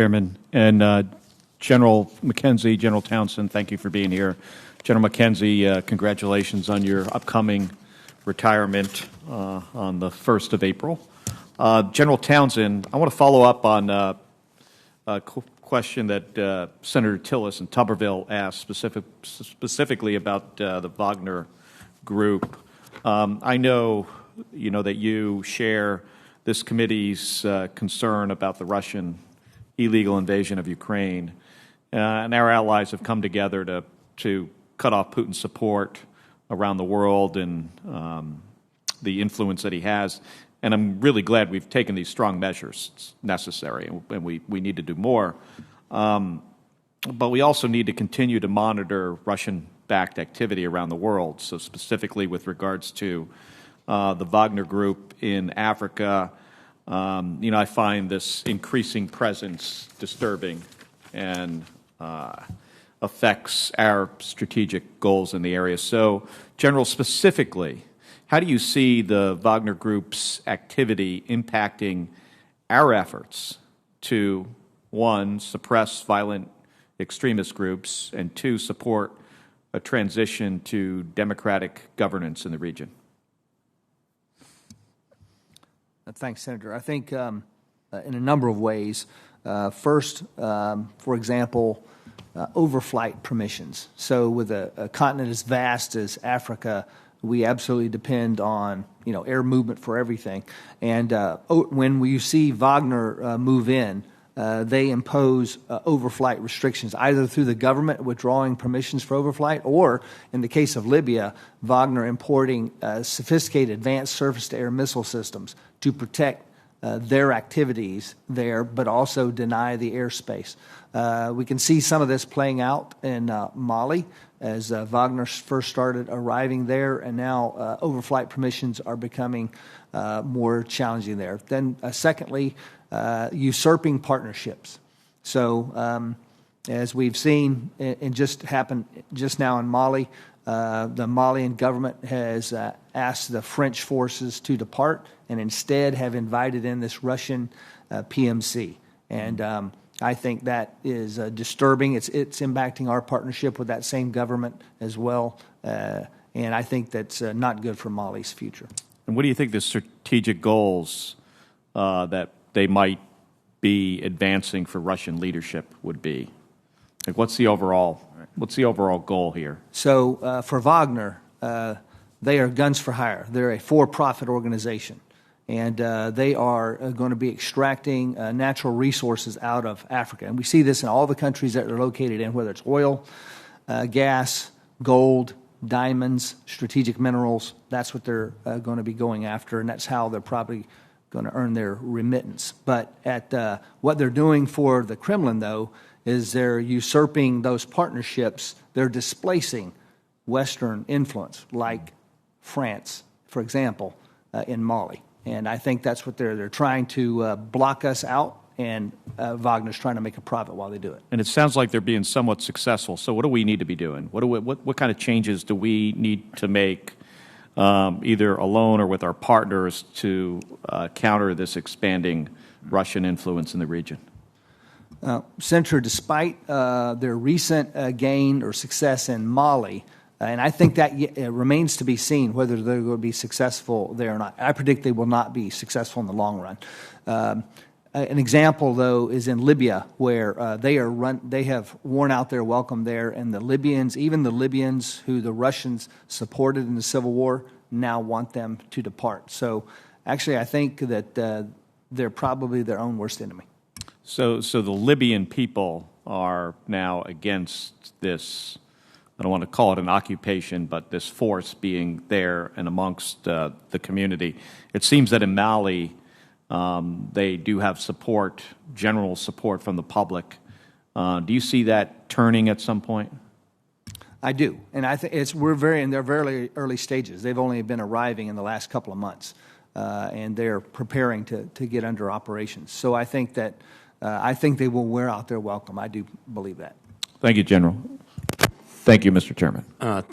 Chairman. And General McKenzie, General Townsend, thank you for being here. General McKenzie, congratulations on your upcoming retirement on the 1st of April. General Townsend, I want to follow up on a question that Senator Tillis in Tuberville asked specifically about the Wagner group. I know, that you share this committee's concern about the Russian illegal invasion of Ukraine, and our allies have come together to cut off Putin's support around the world and the influence that he has. And I'm really glad we've taken these strong measures. It's necessary, and we need to do more. But we also need to continue to monitor Russian-backed activity around the world. So specifically with regards to the Wagner Group in Africa, I find this increasing presence disturbing and affects our strategic goals in the area. So, General, specifically, how do you see the Wagner Group's activity impacting our efforts to, one, suppress violent extremist groups, and two, support a transition to democratic governance in the region? Thanks, Senator. I think in a number of ways. First, for example, overflight permissions. So with a continent as vast as Africa, we absolutely depend on air movement for everything. And when you see Wagner move in, they impose overflight restrictions, either through the government withdrawing permissions for overflight, or in the case of Libya, Wagner importing sophisticated advanced surface-to-air missile systems to protect their activities there, but also deny the airspace. We can see some of this playing out in Mali as Wagner first started arriving there, and now overflight permissions are becoming more challenging there. Then secondly, usurping partnerships. So as we've seen, it just happened just now in Mali, the Malian government has asked the French forces to depart and instead have invited in this Russian PMC. And I think that is disturbing. It's impacting our partnership with that same government as well. And I think that's not good for Mali's future. And what do you think the strategic goals that they might be advancing for Russian leadership would be? Like, what's the overall goal here? So for Wagner, they are guns for hire. They're a for-profit organization, and they are going to be extracting natural resources out of Africa. And we see this in all the countries that they're located in, whether it's oil, gas, gold, diamonds, strategic minerals. That's what they're going to be going after, and that's how they're probably going to earn their remittance. But at what they're doing for the Kremlin, though, is they're usurping those partnerships. They're displacing Western influence, like France, for example, in Mali. And I think that's what they're trying to block us out, and Wagner's trying to make a profit while they do it. And it sounds like they're being somewhat successful. So what do we need to be doing? What kind of changes do we need to make, either alone or with our partners, to counter this expanding Russian influence in the region? Senator, despite their recent gain or success in Mali, and I think that remains to be seen whether they're going to be successful there or not. I predict they will not be successful in the long run. An example, though, is in Libya, where they have worn out their welcome there, and the Libyans, even the Libyans who the Russians supported in the civil war, now want them to depart. So actually, I think that they're probably their own worst enemy. So the Libyan people are now against this, I don't want to call it an occupation, but this force being there and amongst the community. It seems that in Mali, they do have support, general support from the public. Do you see that turning at some point? I do, and I think they're in their very early stages. They've only been arriving in the last couple of months, and they're preparing to get under operations. So I think that they will wear out their welcome. I do believe that. Thank you, General. Thank you, Mr. Chairman. Thank